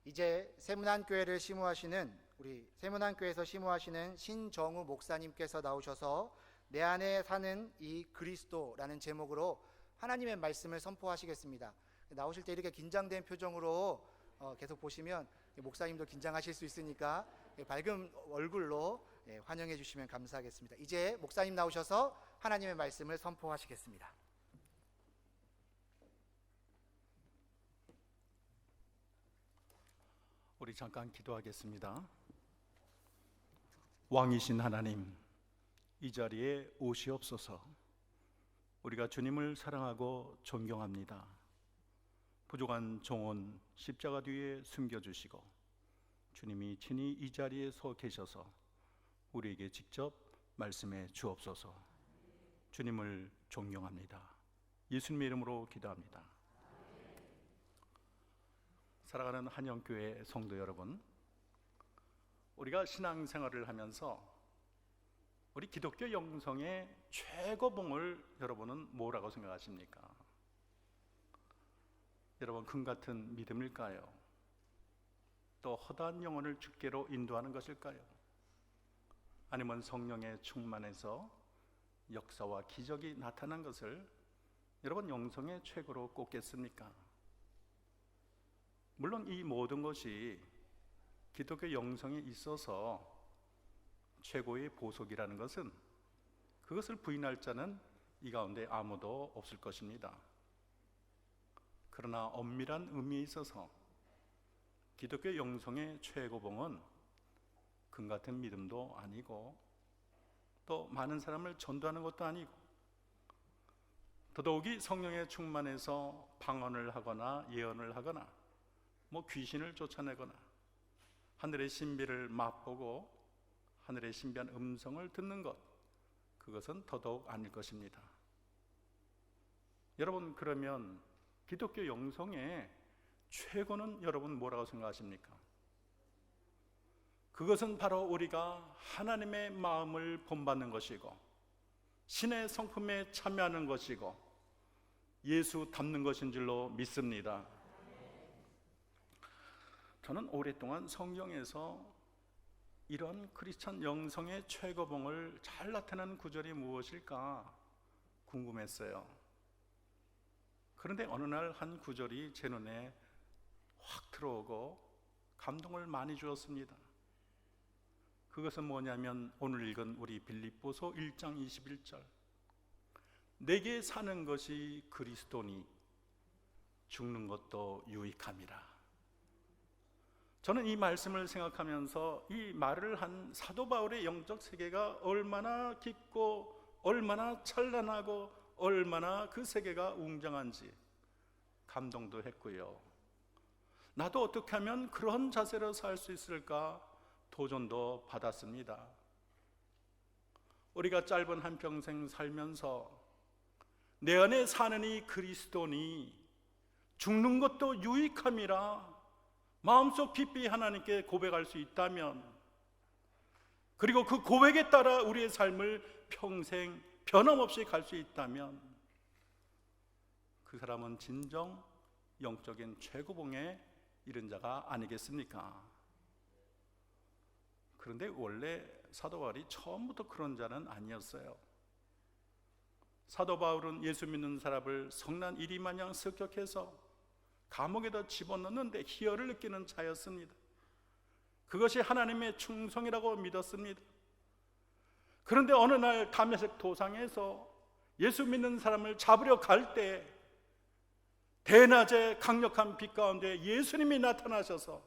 이제 세문안교회를 심우하시는 우리 세문안교회에서 심우하시는 신정우 목사님께서 나오셔서 내 안에 사는 이 그리스도라는 제목으로 하나님의 말씀을 선포하시겠습니다. 나오실 때 이렇게 긴장된 표정으로 계속 보시면 목사님도 긴장하실 수 있으니까 밝은 얼굴로 환영해 주시면 감사하겠습니다. 이제 목사님 나오셔서 하나님의 말씀을 선포하시겠습니다. 우리 잠깐 기도하겠습니다. 왕이신 하나님, 이 자리에 오시옵소서. 우리가 주님을 사랑하고 존경합니다. 부족한 종은 십자가 뒤에 숨겨주시고 주님이 친히 이 자리에 서 계셔서 우리에게 직접 말씀해 주옵소서. 주님을 존경합니다. 예수님의 이름으로 기도합니다. 사랑하는 한영교회 성도 여러분, 우리가 신앙생활을 하면서 우리 기독교 영성의 최고봉을 여러분은 뭐라고 생각하십니까? 여러분, 금같은 믿음일까요? 또 허다한 영혼을 주께로 인도하는 것일까요? 아니면 성령의 충만해서 역사와 기적이 나타난 것을 여러분 영성의 최고로 꼽겠습니까? 물론 이 모든 것이 기독교 영성에 있어서 최고의 보석이라는 것은, 그것을 부인할 자는 이 가운데 아무도 없을 것입니다. 그러나 엄밀한 의미에 있어서 기독교 영성의 최고봉은 금같은 믿음도 아니고 또 많은 사람을 전도하는 것도 아니고, 더더욱이 성령에 충만해서 방언을 하거나 예언을 하거나 귀신을 쫓아내거나 하늘의 신비를 맛보고 하늘의 신비한 음성을 듣는 것, 그것은 더더욱 아닐 것입니다. 여러분, 그러면 기독교 영성의 최고는 여러분 뭐라고 생각하십니까? 그것은 바로 우리가 하나님의 마음을 본받는 것이고 신의 성품에 참여하는 것이고 예수 닮는 것인 줄로 믿습니다. 저는 오랫동안 성경에서 이런 크리스천 영성의 최고봉을 잘 나타내는 구절이 무엇일까 궁금했어요. 그런데 어느 날 한 구절이 제 눈에 확 들어오고 감동을 많이 주었습니다. 그것은 뭐냐면 오늘 읽은 우리 빌립보서 1장 21절, 내게 사는 것이 그리스도니 죽는 것도 유익함이라. 저는 이 말씀을 생각하면서 이 말을 한 사도 바울의 영적 세계가 얼마나 깊고 얼마나 찬란하고 얼마나 그 세계가 웅장한지 감동도 했고요. 나도 어떻게 하면 그런 자세로 살 수 있을까 도전도 받았습니다. 우리가 짧은 한평생 살면서 내 안에 사는 이 그리스도니 죽는 것도 유익함이라 마음속 깊이 하나님께 고백할 수 있다면, 그리고 그 고백에 따라 우리의 삶을 평생 변함없이 갈 수 있다면 그 사람은 진정 영적인 최고봉에 이른 자가 아니겠습니까? 그런데 원래 사도 바울이 처음부터 그런 자는 아니었어요. 사도 바울은 예수 믿는 사람을 성난 이리 마냥 습격해서 감옥에다 집어넣는데 희열을 느끼는 자였습니다. 그것이 하나님의 충성이라고 믿었습니다. 그런데 어느 날 다메섹 도상에서 예수 믿는 사람을 잡으려 갈 때 대낮에 강력한 빛 가운데 예수님이 나타나셔서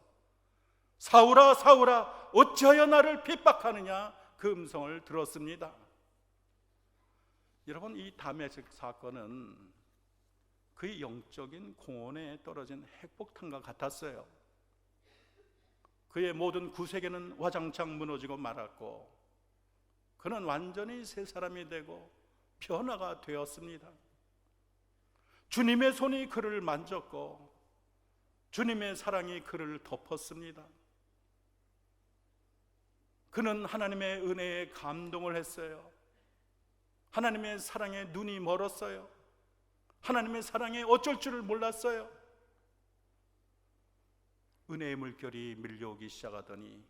사울아 사울아 어찌하여 나를 핍박하느냐, 그 음성을 들었습니다. 여러분, 이 다메섹 사건은 그의 영적인 공원에 떨어진 핵폭탄과 같았어요. 그의 모든 구세계는 와장창 무너지고 말았고 그는 완전히 새 사람이 되고 변화가 되었습니다. 주님의 손이 그를 만졌고 주님의 사랑이 그를 덮었습니다. 그는 하나님의 은혜에 감동을 했어요. 하나님의 사랑에 눈이 멀었어요. 하나님의 사랑에 어쩔 줄을 몰랐어요. 은혜의 물결이 밀려오기 시작하더니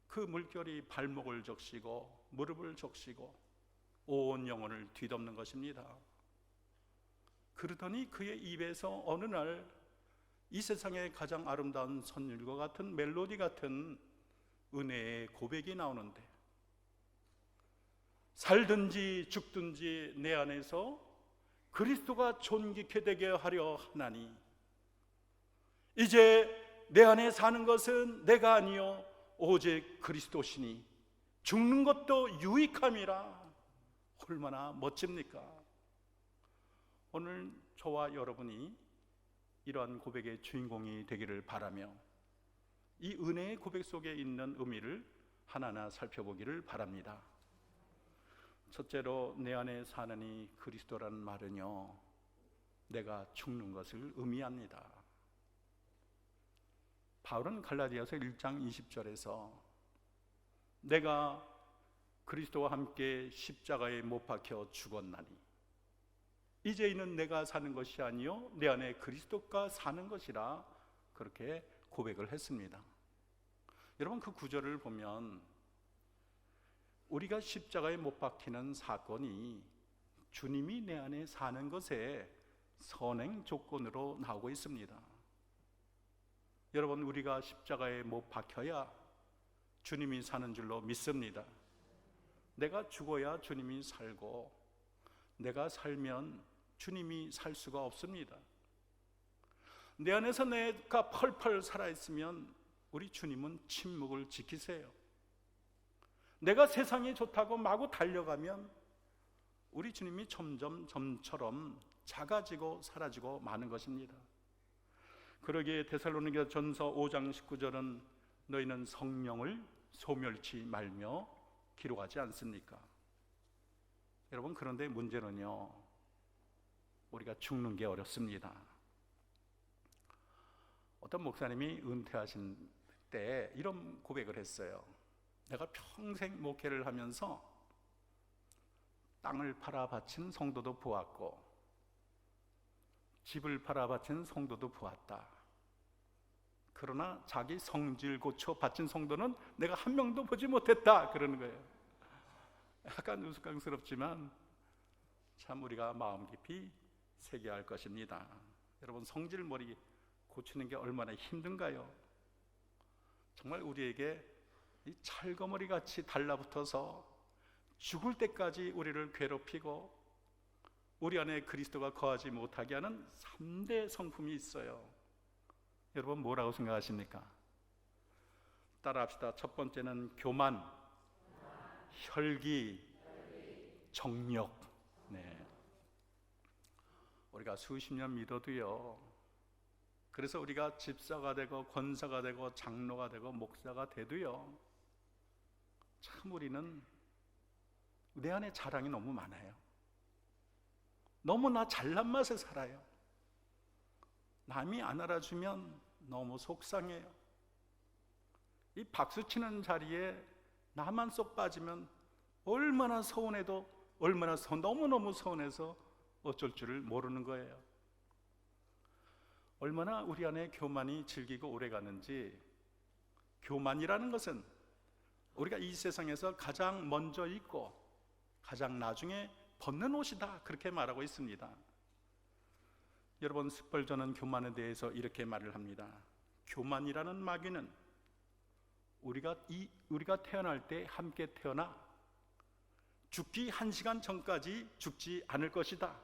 그 물결이 발목을 적시고 무릎을 적시고 온 영혼을 뒤덮는 것입니다. 그러더니 그의 입에서 어느 날 이 세상의 가장 아름다운 선율과 같은 멜로디 같은 은혜의 고백이 나오는데, 살든지 죽든지 내 안에서 그리스도가 존귀케 되게 하려 하나니 이제 내 안에 사는 것은 내가 아니요 오직 그리스도시니 죽는 것도 유익함이라. 얼마나 멋집니까? 오늘 저와 여러분이 이러한 고백의 주인공이 되기를 바라며 이 은혜의 고백 속에 있는 의미를 하나하나 살펴보기를 바랍니다. 첫째로 내 안에 사는 이 그리스도라는 말은요, 내가 죽는 것을 의미합니다. 바울은 갈라디아서 1장 20절에서 내가 그리스도와 함께 십자가에 못 박혀 죽었나니 이제는 내가 사는 것이 아니요 내 안에 그리스도가 사는 것이라 그렇게 고백을 했습니다. 여러분, 그 구절을 보면 우리가 십자가에 못 박히는 사건이 주님이 내 안에 사는 것의 선행 조건으로 나오고 있습니다. 여러분, 우리가 십자가에 못 박혀야 주님이 사는 줄로 믿습니다. 내가 죽어야 주님이 살고 내가 살면 주님이 살 수가 없습니다. 내 안에서 내가 펄펄 살아있으면 우리 주님은 침묵을 지키세요. 내가 세상이 좋다고 마구 달려가면 우리 주님이 점점 점처럼 작아지고 사라지고 마는 것입니다. 그러기에 데살로니가 전서 5장 19절은 너희는 성령을 소멸치 말며 기록하지 않습니까? 여러분, 그런데 문제는요, 우리가 죽는 게 어렵습니다. 어떤 목사님이 은퇴하신 때 이런 고백을 했어요. 내가 평생 목회를 하면서 땅을 팔아 바친 성도도 보았고 집을 팔아 바친 성도도 보았다. 그러나 자기 성질 고쳐 바친 성도는 내가 한 명도 보지 못했다, 그러는 거예요. 약간 우스꽝스럽지만 참 우리가 마음 깊이 새겨야 할 것입니다. 여러분, 성질머리 고치는 게 얼마나 힘든가요? 정말 우리에게 이 찰거머리 같이 달라붙어서 죽을 때까지 우리를 괴롭히고 우리 안에 그리스도가 거하지 못하게 하는 3대 성품이 있어요. 여러분, 뭐라고 생각하십니까? 따라합시다. 첫 번째는 교만, 혈기, 정욕. 네. 우리가 수십 년 믿어도요, 그래서 우리가 집사가 되고 권사가 되고 장로가 되고 목사가 돼도요, 참 우리는 내 안에 자랑이 너무 많아요. 너무나 잘난 맛에 살아요. 남이 안 알아주면 너무 속상해요. 이 박수치는 자리에 나만 쏙 빠지면 얼마나 서운해도 얼마나 너무너무 서운해서 어쩔 줄을 모르는 거예요. 얼마나 우리 안에 교만이 질기고 오래가는지, 교만이라는 것은 우리가 이 세상에서 가장 먼저 입고 가장 나중에 벗는 옷이다, 그렇게 말하고 있습니다. 여러분, 스펄전은 교만에 대해서 이렇게 말을 합니다. 교만이라는 마귀는 우리가 태어날 때 함께 태어나 죽기 1시간 전까지 죽지 않을 것이다.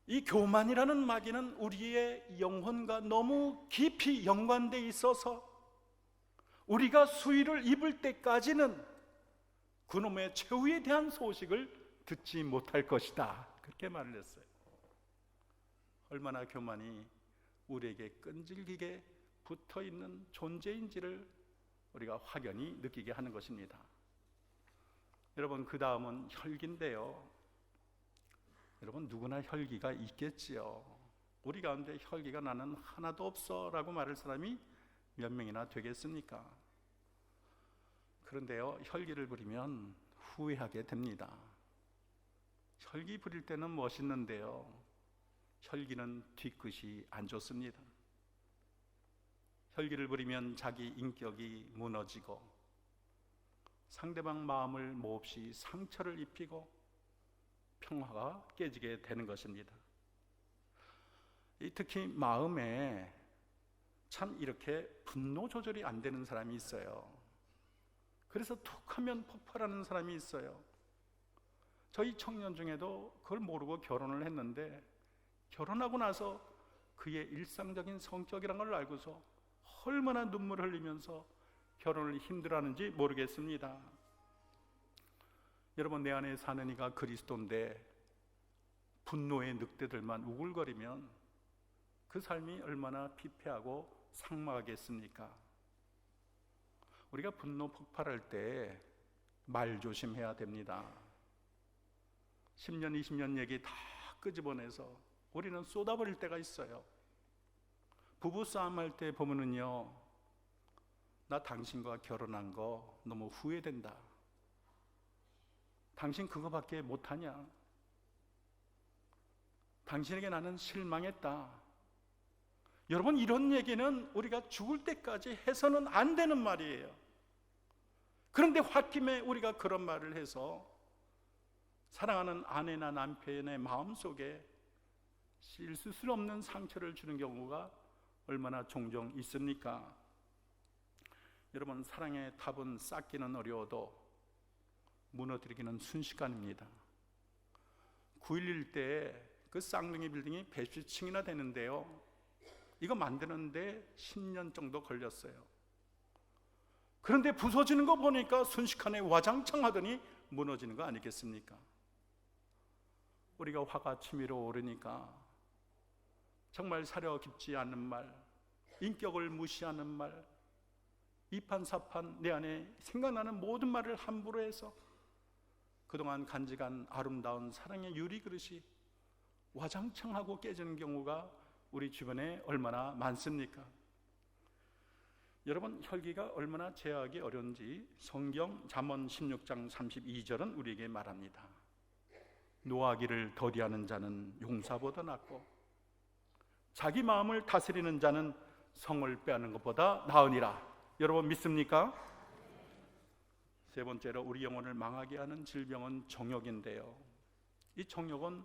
이 교만이라는 마귀는 우리의 영혼과 너무 깊이 연관되어 있어서 우리가 수의를 입을 때까지는 그놈의 최후에 대한 소식을 듣지 못할 것이다, 그렇게 말을 했어요. 얼마나 교만이 우리에게 끈질기게 붙어있는 존재인지를 우리가 확연히 느끼게 하는 것입니다. 여러분, 그 다음은 혈기인데요, 여러분, 누구나 혈기가 있겠지요. 우리 가운데 혈기가 나는 하나도 없어 라고 말할 사람이 몇 명이나 되겠습니까? 그런데요, 혈기를 부리면 후회하게 됩니다. 혈기 부릴 때는 멋있는데요, 혈기는 뒤끝이 안 좋습니다. 혈기를 부리면 자기 인격이 무너지고 상대방 마음을 몹시 상처를 입히고 평화가 깨지게 되는 것입니다. 특히 마음에 참 이렇게 분노 조절이 안 되는 사람이 있어요. 그래서 툭 하면 폭발하는 사람이 있어요. 저희 청년 중에도 그걸 모르고 결혼을 했는데 결혼하고 나서 그의 일상적인 성격이란 걸 알고서 얼마나 눈물을 흘리면서 결혼을 힘들어하는지 모르겠습니다. 여러분, 내 안에 사는 이가 그리스도인데 분노의 늑대들만 우글거리면 그 삶이 얼마나 피폐하고 삭막하겠습니까? 우리가 분노 폭발할 때 말 조심해야 됩니다. 10년, 20년 얘기 다 끄집어내서 우리는 쏟아버릴 때가 있어요. 부부싸움 할 때 보면은요, 나 당신과 결혼한 거 너무 후회된다. 당신 그거밖에 못하냐? 당신에게 나는 실망했다. 여러분, 이런 얘기는 우리가 죽을 때까지 해서는 안 되는 말이에요. 그런데 홧김에 우리가 그런 말을 해서 사랑하는 아내나 남편의 마음속에 씻을 수 없는 상처를 주는 경우가 얼마나 종종 있습니까? 여러분, 사랑의 탑은 쌓기는 어려워도 무너뜨리기는 순식간입니다. 9.11 때 그 쌍둥이 빌딩이 110층이나 되는데요, 이거 만드는데 10년 정도 걸렸어요. 그런데 부서지는 거 보니까 순식간에 와장창 하더니 무너지는 거 아니겠습니까? 우리가 화가 치밀어 오르니까 정말 사려 깊지 않은 말, 인격을 무시하는 말, 이판사판 내 안에 생각나는 모든 말을 함부로 해서 그동안 간직한 아름다운 사랑의 유리그릇이 와장창하고 깨지는 경우가 우리 주변에 얼마나 많습니까? 여러분, 혈기가 얼마나 제어하기 어려운지 성경 잠언 16장 32절은 우리에게 말합니다. 노하기를 더디하는 자는 용사보다 낫고 자기 마음을 다스리는 자는 성을 빼앗는 것보다 나으니라. 여러분, 믿습니까? 세 번째로 우리 영혼을 망하게 하는 질병은 정욕인데요, 이 정욕은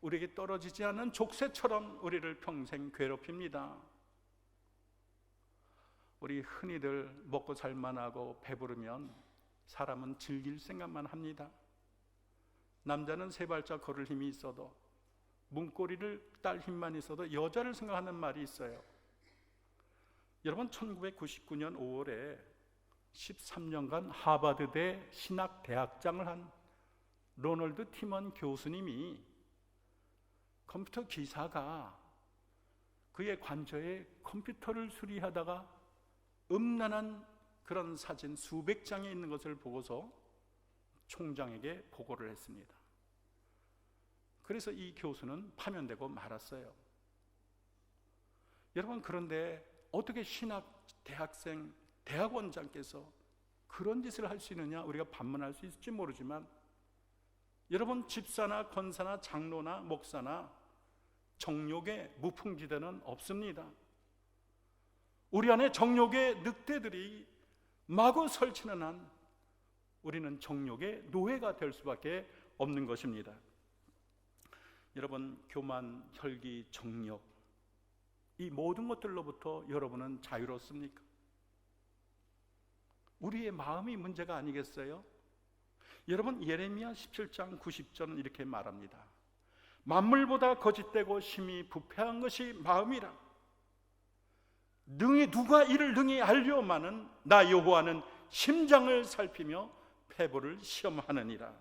우리에게 떨어지지 않은 족쇄처럼 우리를 평생 괴롭힙니다. 우리 흔히들 먹고 살만하고 배부르면 사람은 즐길 생각만 합니다. 남자는 세 발짝 걸을 힘이 있어도, 문고리를 딸 힘만 있어도 여자를 생각하는 말이 있어요. 여러분, 1999년 5월에 13년간 하버드대 신학대학장을 한 로널드 티먼 교수님이 컴퓨터 기사가 그의 관저에 컴퓨터를 수리하다가 음란한 그런 사진 수백 장이 있는 것을 보고서 총장에게 보고를 했습니다. 그래서 이 교수는 파면되고 말았어요. 여러분, 그런데 어떻게 신학 대학생, 대학원장께서 그런 짓을 할 수 있느냐, 우리가 반문할 수 있을지 모르지만, 여러분, 집사나 권사나 장로나 목사나 정욕의 무풍지대는 없습니다. 우리 안에 정욕의 늑대들이 마구 설치는 한 우리는 정욕의 노예가 될 수밖에 없는 것입니다. 여러분, 교만, 혈기, 정욕, 이 모든 것들로부터 여러분은 자유롭습니까? 우리의 마음이 문제가 아니겠어요? 여러분, 예레미야 17장 90절은 이렇게 말합니다. 만물보다 거짓되고 심히 부패한 것이 마음이라. 능히 누가 이를 능히 알려마는 나 여호와는 심장을 살피며 패부를 시험하느니라.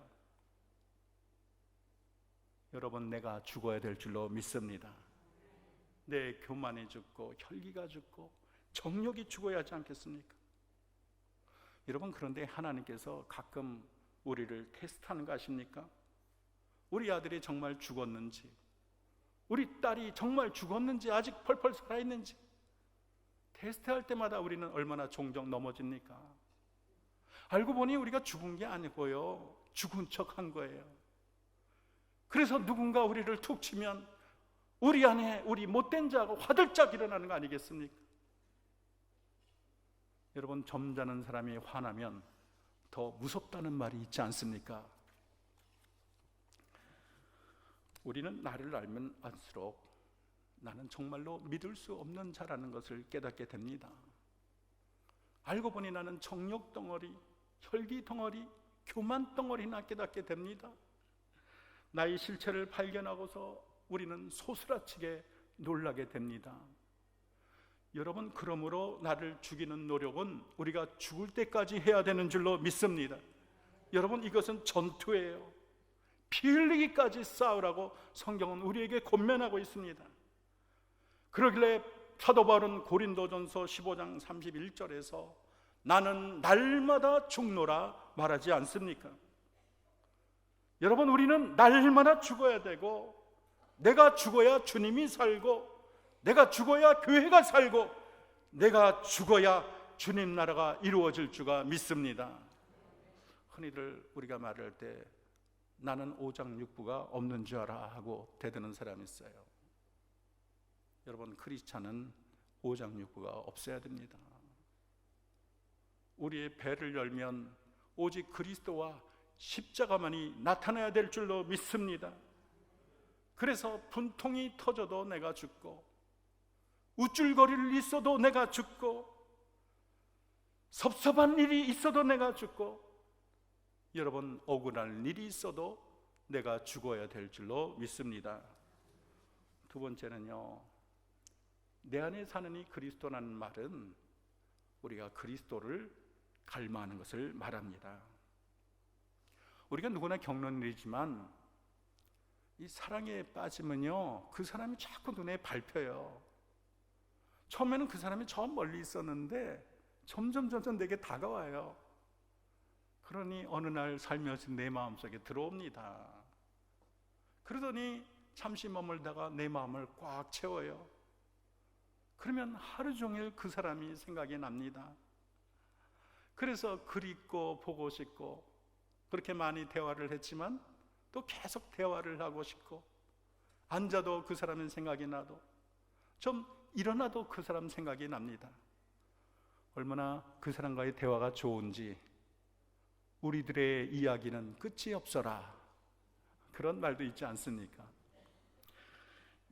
여러분, 내가 죽어야 될 줄로 믿습니다. 내 교만이 죽고 혈기가 죽고 정욕이 죽어야 하지 않겠습니까? 여러분, 그런데 하나님께서 가끔 우리를 테스트하는 거 아십니까? 우리 아들이 정말 죽었는지, 우리 딸이 정말 죽었는지, 아직 펄펄 살아있는지 테스트할 때마다 우리는 얼마나 종종 넘어집니까? 알고 보니 우리가 죽은 게 아니고요, 죽은 척 한 거예요. 그래서 누군가 우리를 툭 치면 우리 안에 우리 못된 자가 화들짝 일어나는 거 아니겠습니까? 여러분, 점잖은 사람이 화나면 더 무섭다는 말이 있지 않습니까? 우리는 나를 알면 알수록 나는 정말로 믿을 수 없는 자라는 것을 깨닫게 됩니다. 알고 보니 나는 정욕 덩어리, 혈기 덩어리, 교만 덩어리나 깨닫게 됩니다. 나의 실체를 발견하고서 우리는 소스라치게 놀라게 됩니다. 여러분, 그러므로 나를 죽이는 노력은 우리가 죽을 때까지 해야 되는 줄로 믿습니다. 여러분, 이것은 전투예요. 피 흘리기까지 싸우라고 성경은 우리에게 권면하고 있습니다. 그러길래 사도 바울은 고린도전서 15장 31절에서 나는 날마다 죽노라 말하지 않습니까? 여러분, 우리는 날마다 죽어야 되고, 내가 죽어야 주님이 살고, 내가 죽어야 교회가 살고, 내가 죽어야 주님 나라가 이루어질 줄가 믿습니다. 흔히들 우리가 말할 때 나는 오장육부가 없는 줄 알아 하고 대드는 사람이 있어요. 여러분, 크리스찬은 오장육부가 없어야 됩니다. 우리의 배를 열면 오직 그리스도와 십자가만이 나타나야 될 줄로 믿습니다. 그래서 분통이 터져도 내가 죽고, 우쭐거릴 있어도 내가 죽고, 섭섭한 일이 있어도 내가 죽고, 여러분, 억울한 일이 있어도 내가 죽어야 될 줄로 믿습니다. 두 번째는요, 내 안에 사는 이 그리스도라는 말은 우리가 그리스도를 갈망하는 것을 말합니다. 우리가 누구나 겪는 일이지만 이 사랑에 빠지면요, 그 사람이 자꾸 눈에 밟혀요. 처음에는 그 사람이 저 멀리 있었는데 점점 내게 다가와요. 그러니 어느 날 살면서 내 마음속에 들어옵니다. 그러더니 잠시 머물다가 내 마음을 꽉 채워요. 그러면 하루 종일 그 사람이 생각이 납니다. 그래서 그립고 보고 싶고, 그렇게 많이 대화를 했지만 또 계속 대화를 하고 싶고, 앉아도 그 사람의 생각이 나도, 좀 일어나도 그 사람 생각이 납니다. 얼마나 그 사람과의 대화가 좋은지 우리들의 이야기는 끝이 없어라, 그런 말도 있지 않습니까?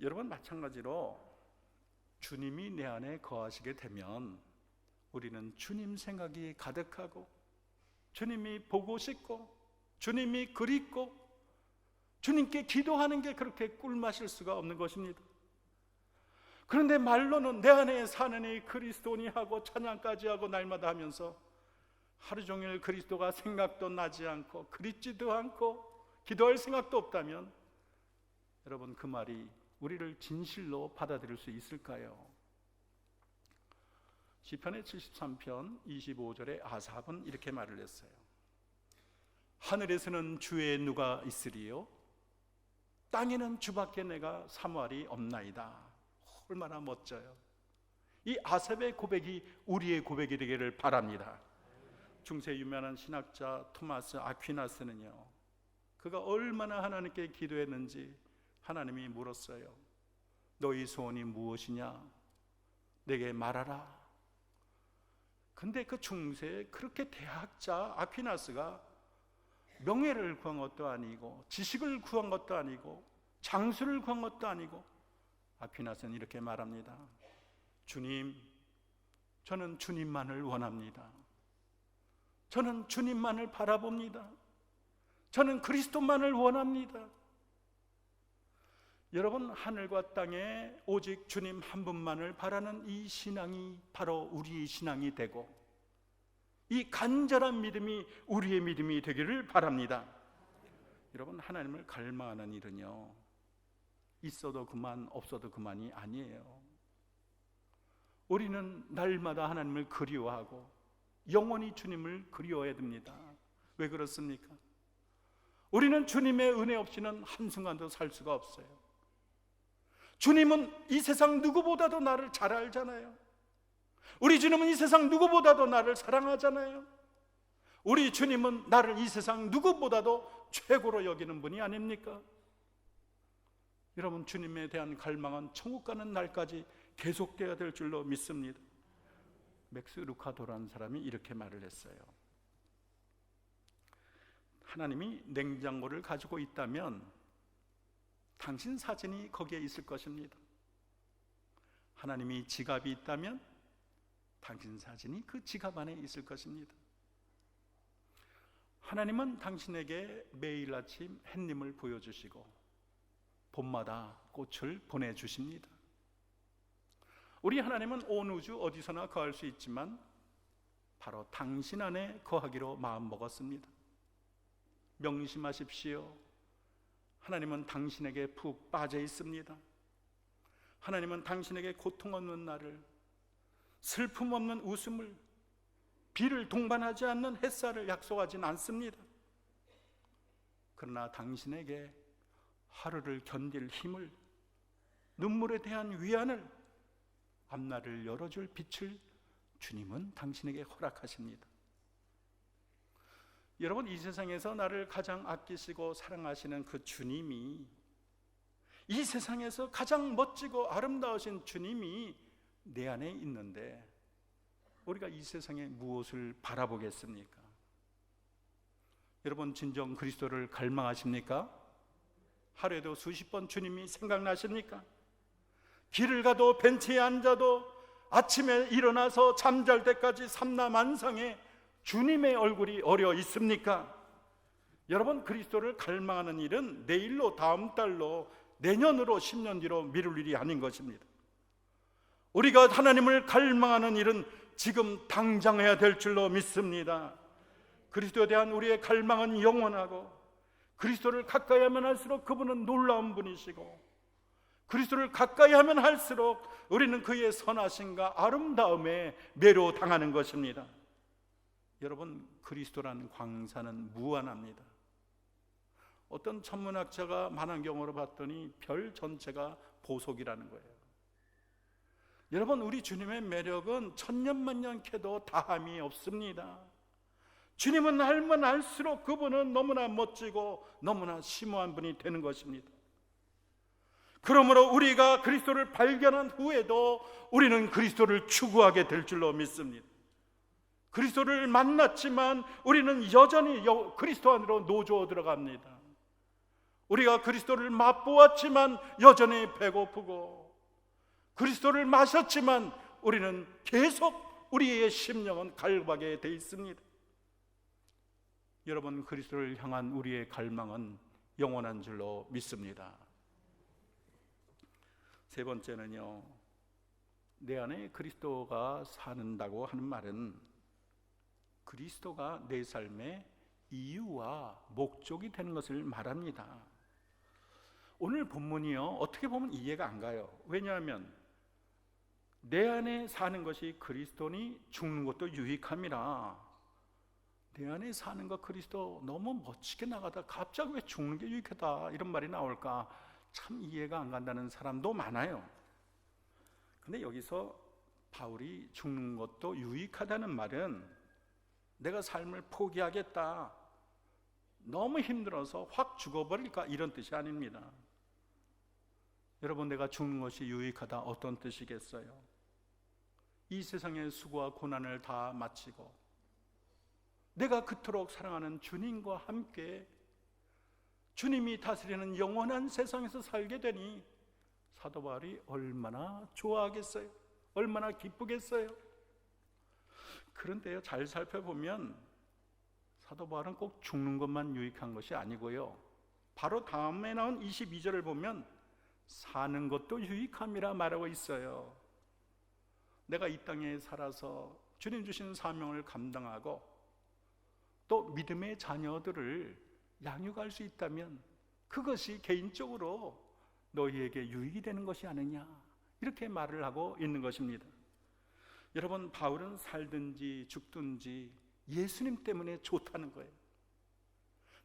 여러분, 마찬가지로 주님이 내 안에 거하시게 되면 우리는 주님 생각이 가득하고, 주님이 보고 싶고, 주님이 그립고, 주님께 기도하는 게 그렇게 꿀마실 수가 없는 것입니다. 그런데 말로는 내 안에 사는 이 그리스도니 하고 찬양까지 하고 날마다 하면서 하루 종일 그리스도가 생각도 나지 않고 그립지도 않고 기도할 생각도 없다면, 여러분, 그 말이 우리를 진실로 받아들일 수 있을까요? 시편의 73편 25절에 아삽은 이렇게 말을 했어요. 하늘에서는 주의 누가 있으리요? 땅에는 주밖에 내가 사모하리 없나이다. 얼마나 멋져요. 이 아삽의 고백이 우리의 고백이 되기를 바랍니다. 중세 유명한 신학자 토마스 아퀴나스는요, 그가 얼마나 하나님께 기도했는지 하나님이 물었어요. 너희 소원이 무엇이냐? 내게 말하라. 근데 그 중세에 그렇게 대학자 아퀴나스가 명예를 구한 것도 아니고 지식을 구한 것도 아니고 장수를 구한 것도 아니고, 아퀴나스는 이렇게 말합니다. 주님, 저는 주님만을 원합니다. 저는 주님만을 바라봅니다. 저는 그리스도만을 원합니다. 여러분, 하늘과 땅에 오직 주님 한 분만을 바라는 이 신앙이 바로 우리의 신앙이 되고, 이 간절한 믿음이 우리의 믿음이 되기를 바랍니다. 여러분, 하나님을 갈망하는 일은요, 있어도 그만 없어도 그만이 아니에요. 우리는 날마다 하나님을 그리워하고 영원히 주님을 그리워해야 됩니다. 왜 그렇습니까? 우리는 주님의 은혜 없이는 한순간도 살 수가 없어요. 주님은 이 세상 누구보다도 나를 잘 알잖아요. 우리 주님은 이 세상 누구보다도 나를 사랑하잖아요. 우리 주님은 나를 이 세상 누구보다도 최고로 여기는 분이 아닙니까? 여러분, 주님에 대한 갈망은 천국 가는 날까지 계속되어야 될 줄로 믿습니다. 맥스 루카도라는 사람이 이렇게 말을 했어요. 하나님이 냉장고를 가지고 있다면 당신 사진이 거기에 있을 것입니다. 하나님이 지갑이 있다면 당신 사진이 그 지갑 안에 있을 것입니다. 하나님은 당신에게 매일 아침 햇님을 보여주시고 봄마다 꽃을 보내주십니다. 우리 하나님은 온 우주 어디서나 거할 수 있지만 바로 당신 안에 거하기로 마음먹었습니다. 명심하십시오. 하나님은 당신에게 푹 빠져 있습니다. 하나님은 당신에게 고통 없는 날을, 슬픔 없는 웃음을, 비를 동반하지 않는 햇살을 약속하진 않습니다. 그러나 당신에게 하루를 견딜 힘을, 눈물에 대한 위안을, 앞날을 열어줄 빛을 주님은 당신에게 허락하십니다. 여러분, 이 세상에서 나를 가장 아끼시고 사랑하시는 그 주님이, 이 세상에서 가장 멋지고 아름다우신 주님이 내 안에 있는데 우리가 이 세상에 무엇을 바라보겠습니까? 여러분, 진정 그리스도를 갈망하십니까? 하루에도 수십 번 주님이 생각나십니까? 길을 가도 벤치에 앉아도 아침에 일어나서 잠잘 때까지 삼라만상에 주님의 얼굴이 어려 있습니까? 여러분, 그리스도를 갈망하는 일은 내일로, 다음 달로, 내년으로, 10년 뒤로 미룰 일이 아닌 것입니다. 우리가 하나님을 갈망하는 일은 지금 당장 해야 될 줄로 믿습니다. 그리스도에 대한 우리의 갈망은 영원하고, 그리스도를 가까이 하면 할수록 그분은 놀라운 분이시고, 그리스도를 가까이 하면 할수록 우리는 그의 선하심과 아름다움에 매료당하는 것입니다. 여러분, 그리스도라는 광산은 무한합니다. 어떤 천문학자가 만환경으로 봤더니 별 전체가 보석이라는 거예요. 여러분, 우리 주님의 매력은 천년만년 캐도 다함이 없습니다. 주님은 알면 알수록 그분은 너무나 멋지고 너무나 심오한 분이 되는 것입니다. 그러므로 우리가 그리스도를 발견한 후에도 우리는 그리스도를 추구하게 될 줄로 믿습니다. 그리스도를 만났지만 우리는 여전히 그리스도 안으로 노조어 들어갑니다. 우리가 그리스도를 맛보았지만 여전히 배고프고, 그리스도를 마셨지만 우리는 계속 우리의 심령은 갈구하게 돼 있습니다. 여러분, 그리스도를 향한 우리의 갈망은 영원한 줄로 믿습니다. 세 번째는요, 내 안에 그리스도가 사는다고 하는 말은 그리스도가 내 삶의 이유와 목적이 되는 것을 말합니다. 오늘 본문이요, 어떻게 보면 이해가 안 가요. 왜냐하면 내 안에 사는 것이 그리스도니 죽는 것도 유익함이라. 내 안에 사는 것 그리스도 너무 멋지게 나가다 갑자기 왜 죽는 게 유익하다 이런 말이 나올까 참 이해가 안 간다는 사람도 많아요. 근데 여기서 바울이 죽는 것도 유익하다는 말은 내가 삶을 포기하겠다, 너무 힘들어서 확 죽어버릴까 이런 뜻이 아닙니다. 여러분, 내가 죽는 것이 유익하다 어떤 뜻이겠어요? 이 세상의 수고와 고난을 다 마치고 내가 그토록 사랑하는 주님과 함께 주님이 다스리는 영원한 세상에서 살게 되니 사도 바울이 얼마나 좋아하겠어요? 얼마나 기쁘겠어요? 그런데요, 잘 살펴보면 사도 바울은 꼭 죽는 것만 유익한 것이 아니고요, 바로 다음에 나온 22절을 보면 사는 것도 유익함이라 말하고 있어요. 내가 이 땅에 살아서 주님 주신 사명을 감당하고 또 믿음의 자녀들을 양육할 수 있다면 그것이 개인적으로 너희에게 유익이 되는 것이 아니냐, 이렇게 말을 하고 있는 것입니다. 여러분, 바울은 살든지 죽든지 예수님 때문에 좋다는 거예요.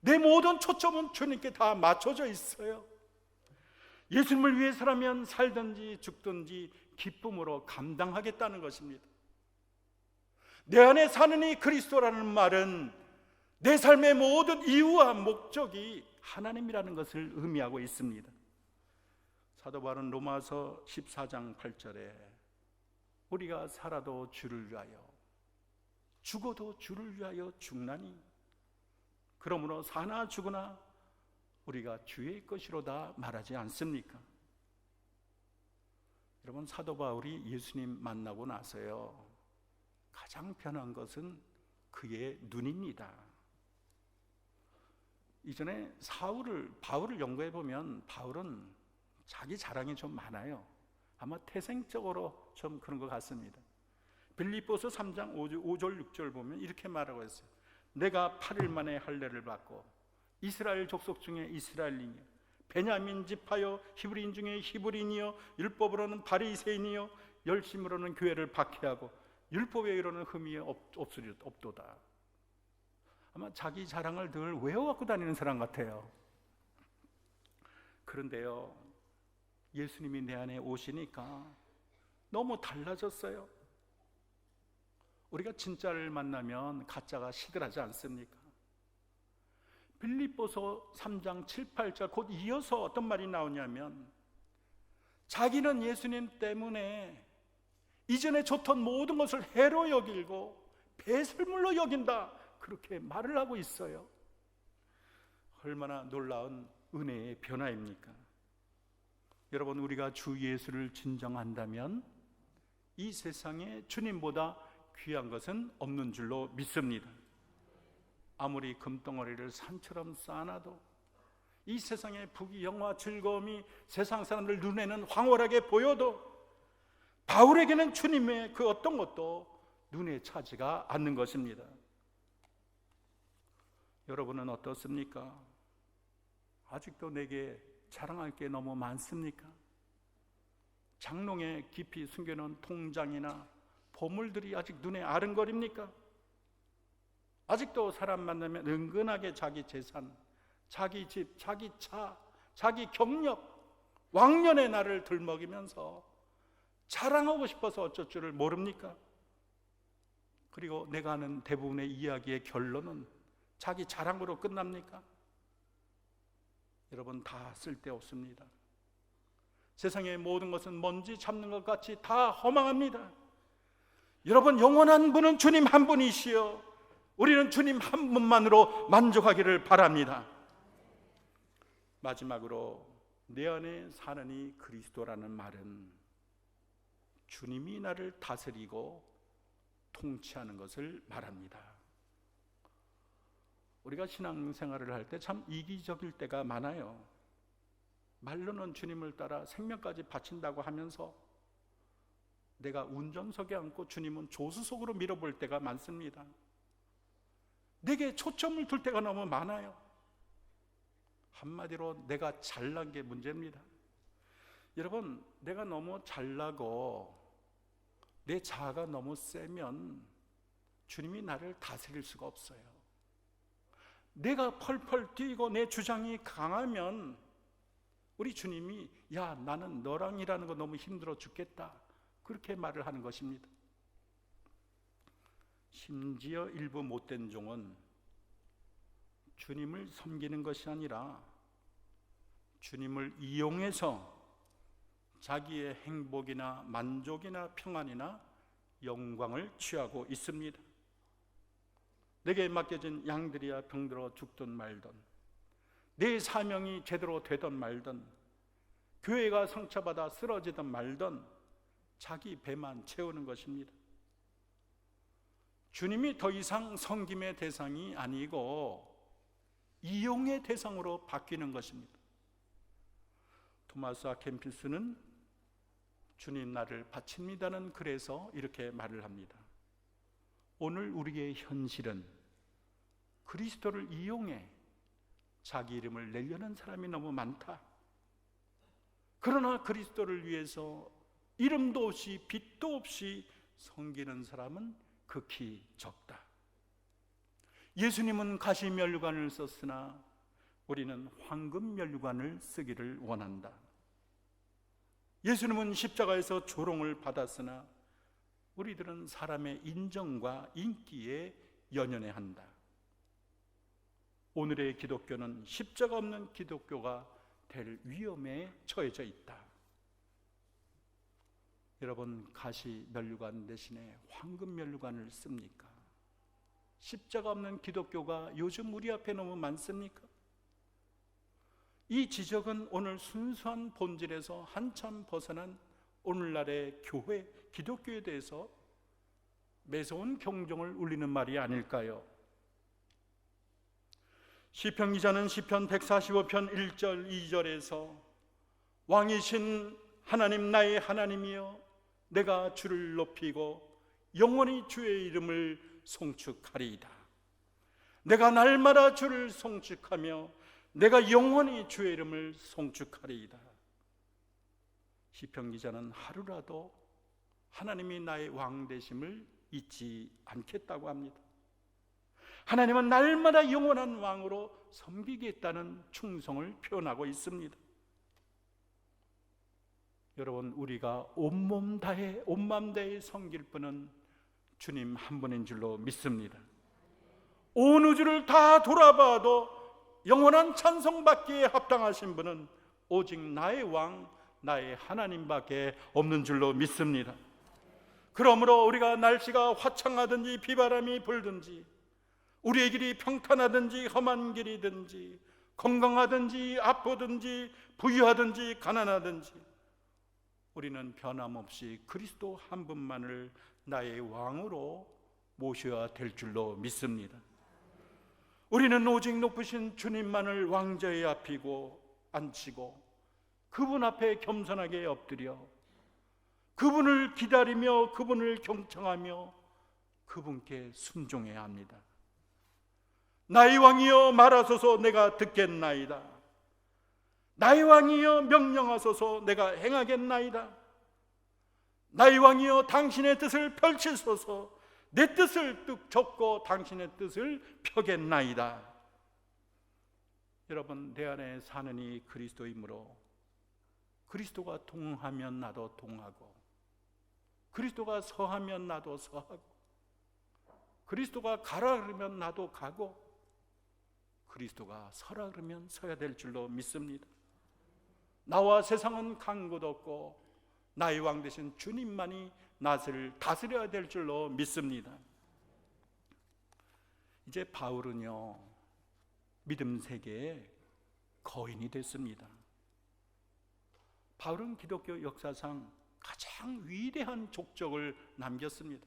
내 모든 초점은 주님께 다 맞춰져 있어요. 예수님을 위해서라면 살든지 죽든지 기쁨으로 감당하겠다는 것입니다. 내 안에 사는 이 그리스도라는 말은 내 삶의 모든 이유와 목적이 하나님이라는 것을 의미하고 있습니다. 사도 바울은 로마서 14장 8절에 우리가 살아도 주를 위하여, 죽어도 주를 위하여 죽나니 그러므로 사나 죽으나 우리가 주의 것이로다 말하지 않습니까? 여러분, 사도 바울이 예수님 만나고 나서요, 가장 변한 것은 그의 눈입니다. 이전에 바울을 연구해 보면 바울은 자기 자랑이 좀 많아요. 아마 태생적으로 좀 그런 것 같습니다. 빌립보서 3장 5절 6절 보면 이렇게 말하고 있어요. 내가 8일 만에 할례를 받고 이스라엘 족속 중에 이스라엘인이요, 베냐민 지파요, 히브리인 중에 히브리인이요, 율법으로는 바리새인이요, 열심으로는 교회를 박해하고 율법에 이르는 흠이 없도다. 아마 자기 자랑을 늘 외워갖고 다니는 사람 같아요. 그런데요, 예수님이 내 안에 오시니까 너무 달라졌어요. 우리가 진짜를 만나면 가짜가 시들하지 않습니까? 빌립보서 3장 7, 8절 곧 이어서 어떤 말이 나오냐면, 자기는 예수님 때문에 이전에 좋던 모든 것을 해로 여기고 배설물로 여긴다, 그렇게 말을 하고 있어요. 얼마나 놀라운 은혜의 변화입니까? 여러분, 우리가 주 예수를 진정한다면 이 세상에 주님보다 귀한 것은 없는 줄로 믿습니다. 아무리 금덩어리를 산처럼 쌓아놔도, 이 세상의 부귀 영화 즐거움이 세상 사람들 눈에는 황홀하게 보여도 바울에게는 주님의 그 어떤 것도 눈에 차지가 않는 것입니다. 여러분은 어떻습니까? 아직도 내게 자랑할 게 너무 많습니까? 장롱에 깊이 숨겨놓은 통장이나 보물들이 아직 눈에 아른거립니까? 아직도 사람 만나면 은근하게 자기 재산, 자기 집, 자기 차, 자기 경력, 왕년의 나를 들먹이면서 자랑하고 싶어서 어쩔 줄을 모릅니까? 그리고 내가 하는 대부분의 이야기의 결론은 자기 자랑으로 끝납니까? 여러분, 다 쓸데없습니다. 세상의 모든 것은 먼지 잡는 것 같이 다 허망합니다. 여러분, 영원한 분은 주님 한 분이시여 우리는 주님 한 분만으로 만족하기를 바랍니다. 마지막으로, 내 안에 사는 이 그리스도라는 말은 주님이 나를 다스리고 통치하는 것을 말합니다. 우리가 신앙생활을 할 때 참 이기적일 때가 많아요. 말로는 주님을 따라 생명까지 바친다고 하면서 내가 운전석에 앉고 주님은 조수석으로 밀어볼 때가 많습니다. 내게 초점을 둘 때가 너무 많아요. 한마디로 내가 잘난 게 문제입니다. 여러분, 내가 너무 잘나고 내 자아가 너무 세면 주님이 나를 다스릴 수가 없어요. 내가 펄펄 뛰고 내 주장이 강하면 우리 주님이 야, 나는 너랑 일하는 거 너무 힘들어 죽겠다, 그렇게 말을 하는 것입니다. 심지어 일부 못된 종은 주님을 섬기는 것이 아니라 주님을 이용해서 자기의 행복이나 만족이나 평안이나 영광을 취하고 있습니다. 내게 맡겨진 양들이야 병들어 죽든 말든, 내 사명이 제대로 되든 말든, 교회가 상처받아 쓰러지든 말든 자기 배만 채우는 것입니다. 주님이 더 이상 섬김의 대상이 아니고 이용의 대상으로 바뀌는 것입니다. 토마스 아 캠피스는 주님 나를 바칩니다는 글에서 이렇게 말을 합니다. 오늘 우리의 현실은 그리스도를 이용해 자기 이름을 내려는 사람이 너무 많다. 그러나 그리스도를 위해서 이름도 없이 빛도 없이 섬기는 사람은 극히 적다. 예수님은 가시면류관을 썼으나 우리는 황금면류관을 쓰기를 원한다. 예수님은 십자가에서 조롱을 받았으나 우리들은 사람의 인정과 인기에 연연해 한다. 오늘의 기독교는 십자가 없는 기독교가 될 위험에 처해져 있다. 여러분, 가시 면류관 대신에 황금 면류관을 씁니까? 십자가 없는 기독교가 요즘 우리 앞에 너무 많습니까? 이 지적은 오늘 순수한 본질에서 한참 벗어난 오늘날의 교회, 기독교에 대해서 매서운 경종을 울리는 말이 아닐까요? 시편 기자는 시편 145편 1절 2절에서 왕이신 하나님 나의 하나님이여 내가 주를 높이고 영원히 주의 이름을 송축하리이다. 내가 날마다 주를 송축하며 내가 영원히 주의 이름을 송축하리이다. 시편 기자는 하루라도 하나님이 나의 왕 되심을 잊지 않겠다고 합니다. 하나님은 날마다 영원한 왕으로 섬기겠다는 충성을 표현하고 있습니다. 여러분, 우리가 온몸 다해 온맘 다해 섬길 분은 주님 한 분인 줄로 믿습니다. 온 우주를 다 돌아봐도 영원한 찬송받기에 합당하신 분은 오직 나의 왕, 나의 하나님밖에 없는 줄로 믿습니다. 그러므로 우리가 날씨가 화창하든지 비바람이 불든지, 우리의 길이 평탄하든지 험한 길이든지, 건강하든지 아프든지 부유하든지 가난하든지, 우리는 변함없이 그리스도 한 분만을 나의 왕으로 모셔야 될 줄로 믿습니다. 우리는 오직 높으신 주님만을 왕좌에 앞이고 앉히고 그분 앞에 겸손하게 엎드려 그분을 기다리며 그분을 경청하며 그분께 순종해야 합니다. 나의 왕이여 말하소서 내가 듣겠나이다. 나의 왕이여 명령하소서 내가 행하겠나이다. 나의 왕이여 당신의 뜻을 펼치소서 내 뜻을 뚝 접고 당신의 뜻을 펴겠나이다. 여러분, 내 안에 사는 이 그리스도이므로 그리스도가 동하면 나도 동하고, 그리스도가 서하면 나도 서하고, 그리스도가 가라 그러면 나도 가고, 그리스도가 서라 그러면 서야 될 줄로 믿습니다. 나와 세상은 간 곳 없고 나의 왕 되신 주님만이 낫을 다스려야 될 줄로 믿습니다. 이제 바울은요, 믿음 세계의 거인이 됐습니다. 바울은 기독교 역사상 가장 위대한 족적을 남겼습니다.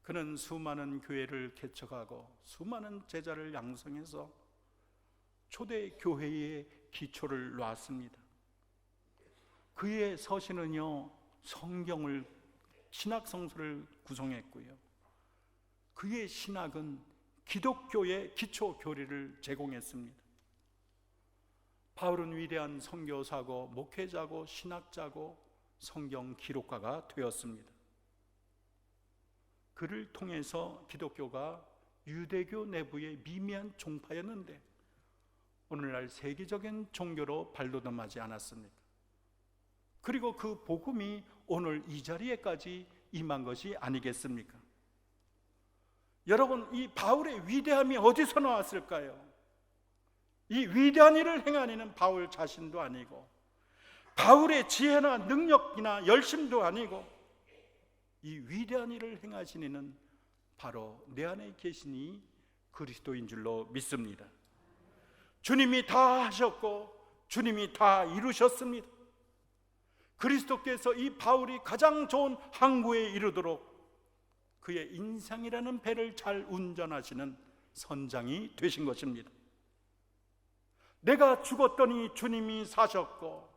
그는 수많은 교회를 개척하고 수많은 제자를 양성해서 초대 교회의 기초를 놓았습니다. 그의 서신은요, 성경을, 신학 성서를 구성했고요, 그의 신학은 기독교의 기초 교리를 제공했습니다. 바울은 위대한 선교사고 목회자고 신학자고 성경 기록가가 되었습니다. 그를 통해서 기독교가 유대교 내부의 미미한 종파였는데 오늘날 세계적인 종교로 발돋움하지 않았습니까? 그리고 그 복음이 오늘 이 자리에까지 임한 것이 아니겠습니까? 여러분, 이 바울의 위대함이 어디서 나왔을까요? 이 위대한 일을 행한 이는 바울 자신도 아니고 바울의 지혜나 능력이나 열심도 아니고 이 위대한 일을 행하신 이는 바로 내 안에 계신 이 그리스도인 줄로 믿습니다. 주님이 다 하셨고 주님이 다 이루셨습니다. 그리스도께서 이 바울이 가장 좋은 항구에 이르도록 그의 인생이라는 배를 잘 운전하시는 선장이 되신 것입니다. 내가 죽었더니 주님이 사셨고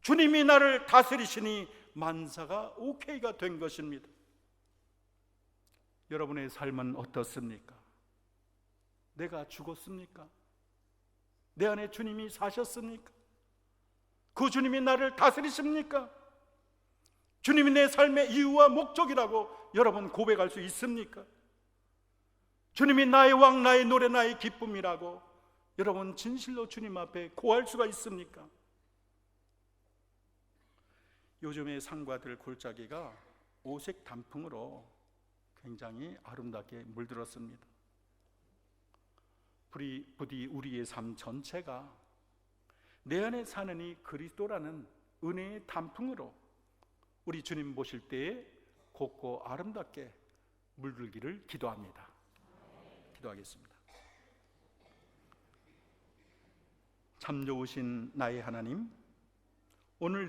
주님이 나를 다스리시니 만사가 오케이가 된 것입니다. 여러분의 삶은 어떻습니까? 내가 죽었습니까? 내 안에 주님이 사셨습니까? 그 주님이 나를 다스리십니까? 주님이 내 삶의 이유와 목적이라고 여러분 고백할 수 있습니까? 주님이 나의 왕, 나의 노래, 나의 기쁨이라고 여러분 진실로 주님 앞에 고할 수가 있습니까? 요즘의 상과들 골짜기가 오색 단풍으로 굉장히 아름답게 물들었습니다. 부디 우리의 삶 전체가 내 안에 사는 이 그리스도라는 은혜의 단풍으로 우리 주님 보실 때에 곱고 아름답게 물들기를 기도합니다. 기도하겠습니다. 참 좋으신 나의 하나님, 오늘 내